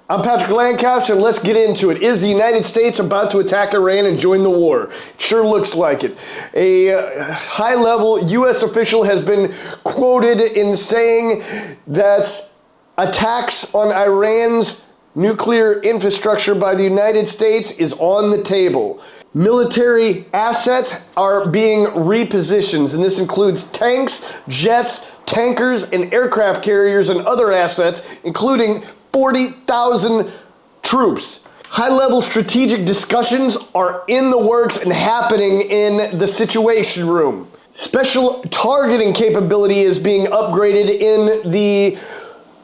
I'm Patrick Lancaster, and let's get into it. Is the United States about to attack Iran and join the war? It sure looks like it. A high-level U.S. official has been quoted in saying that attacks on Iran's nuclear infrastructure by the United States is on the table. Military assets are being repositioned, and this includes tanks, jets, tankers, and aircraft carriers and other assets, including 40,000 troops. High-level strategic discussions are in the works and happening in the Situation Room. Special targeting capability is being upgraded in the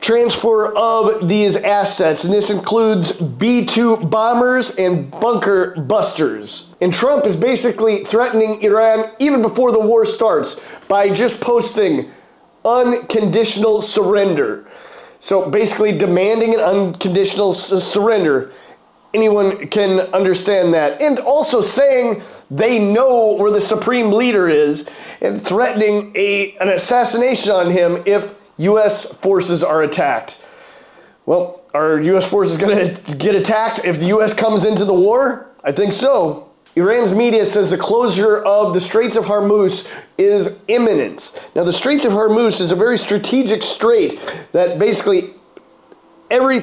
transfer of these assets, and this includes B-2 bombers and bunker busters. And Trump is basically threatening Iran even before the war starts by just posting unconditional surrender. So basically demanding an unconditional surrender. Anyone can understand that. And also saying they know where the supreme leader is and threatening an assassination on him if U.S. forces are attacked. Well, are U.S. forces going to get attacked if the U.S. comes into the war? I think so. Iran's media says the closure of the Straits of Hormuz is imminent. Now, the Straits of Hormuz is a very strategic strait that basically every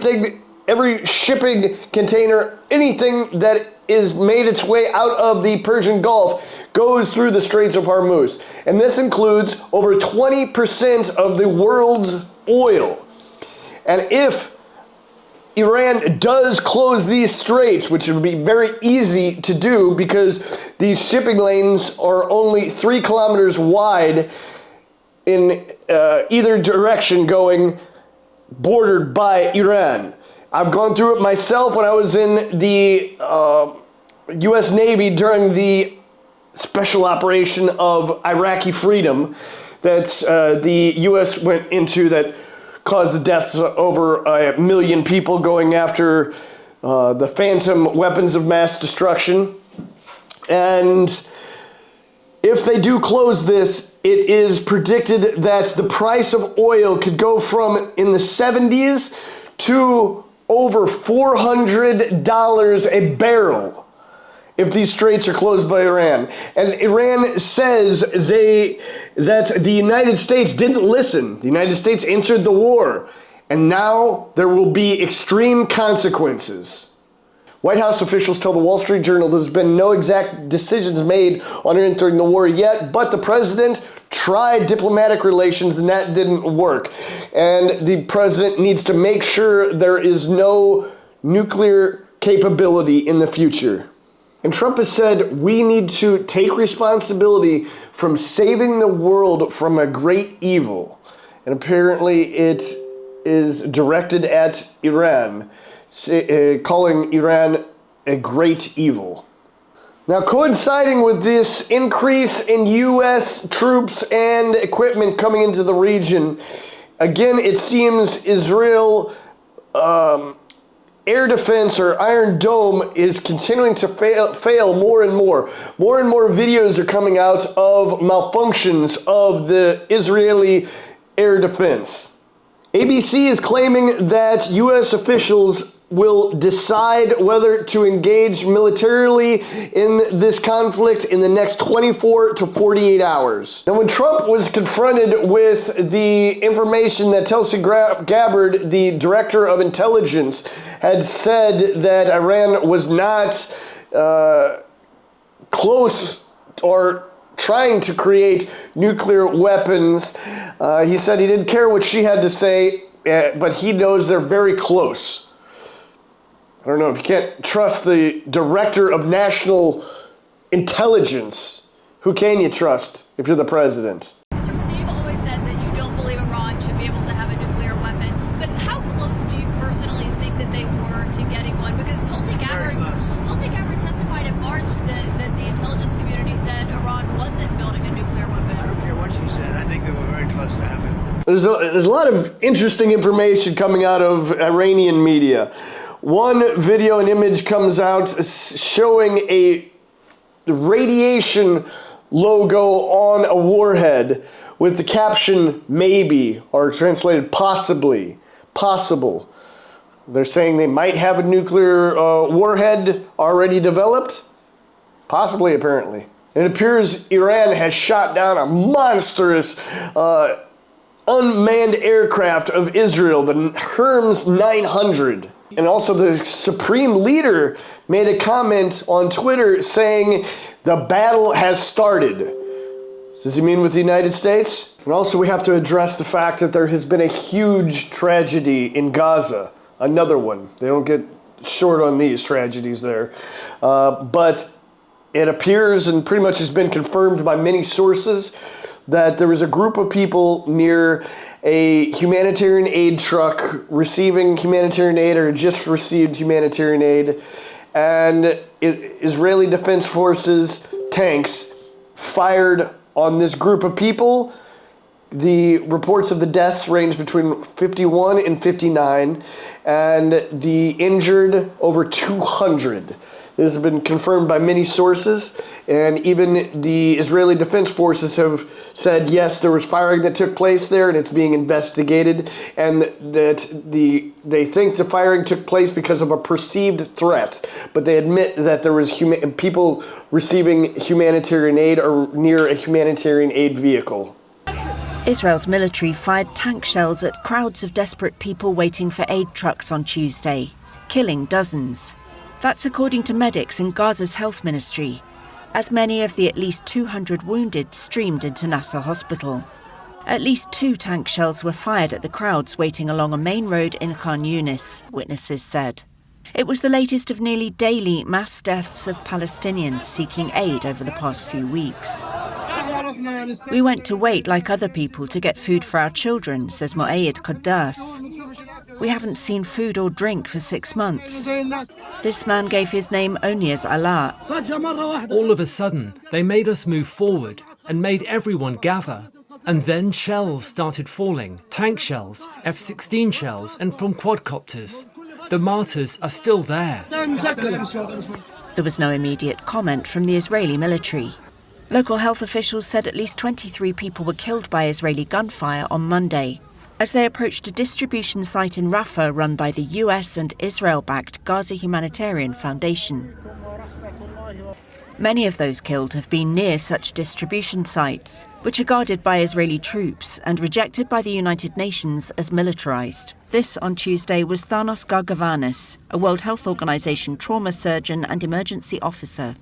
shipping container, anything that is made its way out of the Persian Gulf goes through the Straits of Hormuz. And this includes over 20% of the world's oil. And if Iran does close these straits, which would be very easy to do because these shipping lanes are only 3 kilometers wide in either direction, going bordered by Iran. I've gone through it myself when I was in the U.S. Navy during the special operation of Iraqi freedom that the U.S. went into that caused the deaths of over 1 million people, going after the phantom weapons of mass destruction. And if they do close this, it is predicted that the price of oil could go from in the 70s to over $400 a barrel if these straits are closed by Iran. And Iran says that the United States didn't listen. The United States entered the war, and now there will be extreme consequences. White House officials tell the Wall Street Journal there's been no exact decisions made on entering the war yet, but the president tried diplomatic relations and that didn't work. And the president needs to make sure there is no nuclear capability in the future. And Trump has said we need to take responsibility from saving the world from a great evil. And apparently it is directed at Iran, calling Iran a great evil. Now, coinciding with this increase in U.S. troops and equipment coming into the region, again, it seems Israel air defense or Iron Dome is continuing to fail more and more. More and more videos are coming out of malfunctions of the Israeli air defense. ABC is claiming that U.S. officials will decide whether to engage militarily in this conflict in the next 24 to 48 hours. Now, when Trump was confronted with the information that Tulsi Gabbard, the director of intelligence, had said that Iran was not close or trying to create nuclear weapons, he said he didn't care what she had to say, but he knows they're very close. I don't know, if you can't trust the director of national intelligence, who can you trust if you're the president? Mr. President, you've always said that you don't believe Iran should be able to have a nuclear weapon, but how close do you personally think that they were to getting one? Because Tulsi Gabbard testified in March that the intelligence community said Iran wasn't building a nuclear weapon. I don't care what she said. I think they were very close to having it. There's a lot of interesting information coming out of Iranian media. One video and image comes out showing a radiation logo on a warhead with the caption "maybe," or translated "possibly," possible. They're saying they might have a nuclear warhead already developed. Possibly, apparently. It appears Iran has shot down a monstrous unmanned aircraft of Israel, the Hermes 900. And also the supreme leader made a comment on Twitter saying the battle has started. Does he mean with the United States? And also we have to address the fact that there has been a huge tragedy in Gaza. Another one. They don't get short on these tragedies there. But it appears and pretty much has been confirmed by many sources that there was a group of people near a humanitarian aid truck receiving humanitarian aid or just received humanitarian aid, and Israeli Defense Forces tanks fired on this group of people. The reports of the deaths range between 51 and 59, and the injured over 200. This has been confirmed by many sources, and even the Israeli Defense Forces have said, yes, there was firing that took place there, and it's being investigated, and that they think the firing took place because of a perceived threat, but they admit that there was people receiving humanitarian aid or near a humanitarian aid vehicle. Israel's military fired tank shells at crowds of desperate people waiting for aid trucks on Tuesday, killing dozens. That's according to medics in Gaza's health ministry, as many of the at least 200 wounded streamed into Nasser Hospital. At least 2 tank shells were fired at the crowds waiting along a main road in Khan Yunis, witnesses said. It was the latest of nearly daily mass deaths of Palestinians seeking aid over the past few weeks. We went to wait like other people to get food for our children, says Mo'ayed Qaddas. We haven't seen food or drink for 6 months. This man gave his name only as Allah. All of a sudden, they made us move forward and made everyone gather. And then shells started falling, tank shells, F-16 shells, and from quadcopters. The martyrs are still there. There was no immediate comment from the Israeli military. Local health officials said at least 23 people were killed by Israeli gunfire on Monday as they approached a distribution site in Rafah run by the US and Israel-backed Gaza Humanitarian Foundation. Many of those killed have been near such distribution sites, which are guarded by Israeli troops and rejected by the United Nations as militarized. This on Tuesday was Thanos Gargavanis, a World Health Organization trauma surgeon and emergency officer.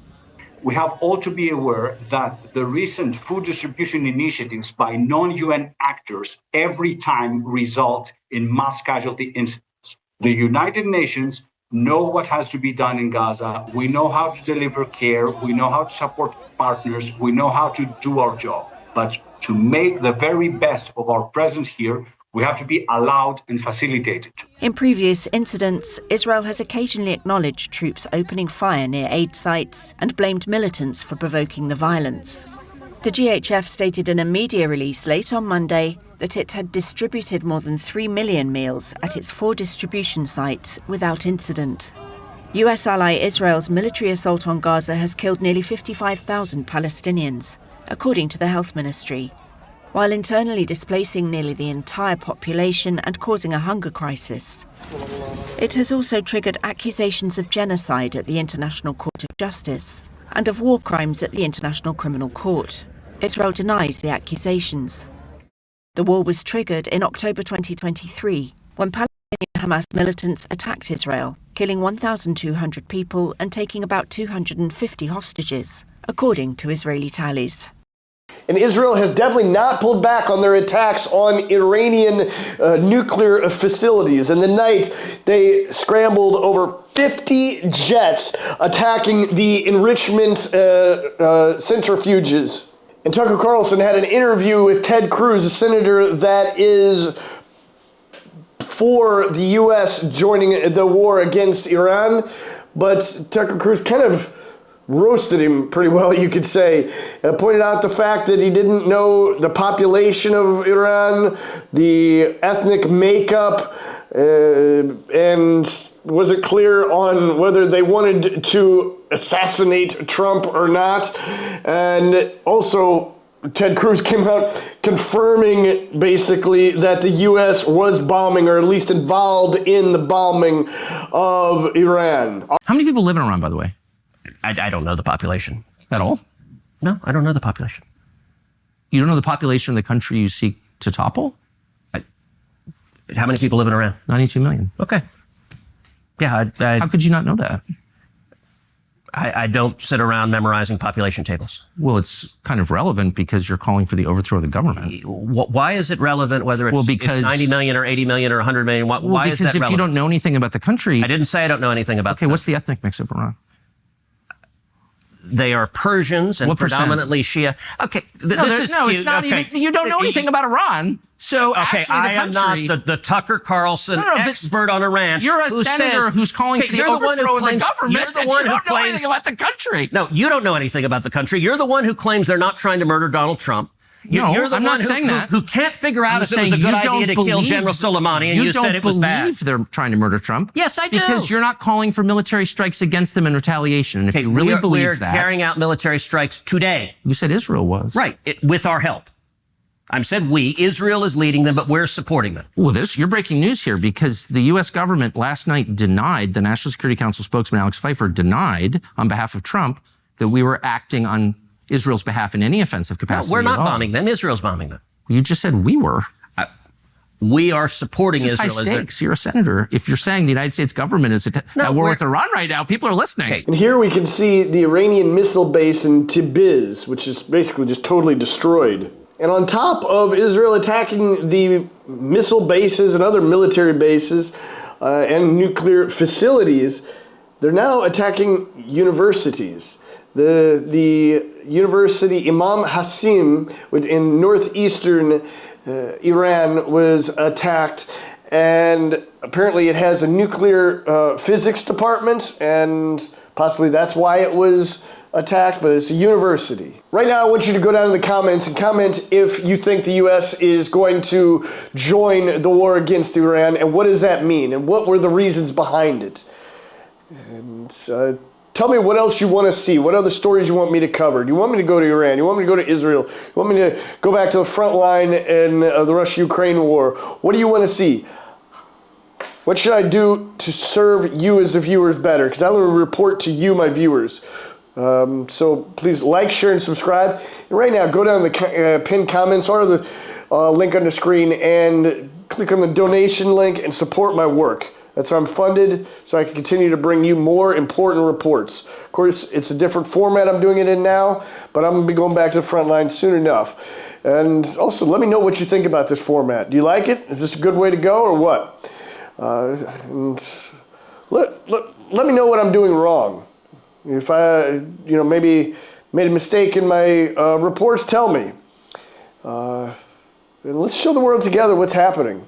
We have all to be aware that the recent food distribution initiatives by non-UN actors every time result in mass casualty incidents. The United Nations know what has to be done in Gaza. We know how to deliver care. We know how to support partners. We know how to do our job. But to make the very best of our presence here, we have to be allowed and facilitated. In previous incidents, Israel has occasionally acknowledged troops opening fire near aid sites and blamed militants for provoking the violence. The GHF stated in a media release late on Monday that it had distributed more than 3 million meals at its 4 distribution sites without incident. US ally Israel's military assault on Gaza has killed nearly 55,000 Palestinians, according to the health ministry, while internally displacing nearly the entire population and causing a hunger crisis. It has also triggered accusations of genocide at the International Court of Justice and of war crimes at the International Criminal Court. Israel denies the accusations. The war was triggered in October 2023 when Palestinian Hamas militants attacked Israel, killing 1,200 people and taking about 250 hostages, according to Israeli tallies. And Israel has definitely not pulled back on their attacks on Iranian nuclear facilities. In the night, they scrambled over 50 jets attacking the enrichment centrifuges. And Tucker Carlson had an interview with Ted Cruz, a senator that is for the U.S. joining the war against Iran. But Tucker Cruz kind of roasted him pretty well, you could say. Pointed out the fact that he didn't know the population of Iran, the ethnic makeup, and wasn't clear on whether they wanted to assassinate Trump or not. And also Ted Cruz came out confirming basically that the U.S. was bombing, or at least involved in the bombing of Iran. How many people live in Iran, by the way? I don't know the population. At all? No, I don't know the population. You don't know the population of the country you seek to topple? How many people live in Iran? 92 million. Okay. Yeah, How could you not know that? I don't sit around memorizing population tables. Well, it's kind of relevant because you're calling for the overthrow of the government. Why is it relevant whether it's, because, it's 90 million or 80 million or 100 million? Why is that relevant? Because if you don't know anything about the country... I didn't say I don't know anything about Okay, what's the ethnic mix of Iran? They are Persians and what predominantly Shia. Okay, this is cute. It's not okay. even... You don't know anything about Iran. So okay, actually, I am not the Tucker Carlson expert on Iran. You're a senator who's calling for the overthrow of the government. You're the one who don't know anything about the country. No, you don't know anything about the country. You're the one who claims they're not trying to murder Donald Trump. You're the one who can't figure out if it was a good idea to kill General Soleimani, and you said it was bad. You don't believe they're trying to murder Trump? Yes, I do. Because you're not calling for military strikes against them in retaliation. And if you really believe that... We're carrying out military strikes today. You said Israel was. Right, with our help. I said we. Israel is leading them, but we're supporting them. Well, you're breaking news here, because the U.S. government last night denied, the National Security Council spokesman Alex Pfeiffer denied on behalf of Trump that we were acting on Israel's behalf in any offensive capacity. No, we're not bombing them. Israel's bombing them. You just said we were. We are supporting this is Israel. High stakes. You're a senator. If you're saying the United States government is at war with Iran right now, people are listening. Okay. And here we can see the Iranian missile base in Tabriz, which is basically just totally destroyed. And on top of Israel attacking the missile bases and other military bases and nuclear facilities, they're now attacking universities. The University Imam Hassim in northeastern Iran was attacked, and apparently it has a nuclear physics department, and possibly that's why it was attacked, but it's a university. Right now, I want you to go down in the comments and comment if you think the U.S. is going to join the war against Iran, and what does that mean, and what were the reasons behind it. And tell me what else you want to see, what other stories you want me to cover. Do you want me to go to Iran? Do you want me to go to Israel? Do you want me to go back to the front line in the Russia-Ukraine war? What do you want to see? What should I do to serve you as the viewers better? Because I want to report to you, my viewers. So please like, share, and subscribe. And right now, go down the pinned comments or the link on the screen and click on the donation link and support my work. That's how I'm funded, so I can continue to bring you more important reports. Of course, it's a different format I'm doing it in now, but I'm going to be going back to the front line soon enough. And also, let me know what you think about this format. Do you like it? Is this a good way to go, or what? And let me know what I'm doing wrong. If I, maybe made a mistake in my reports, tell me. And let's show the world together what's happening.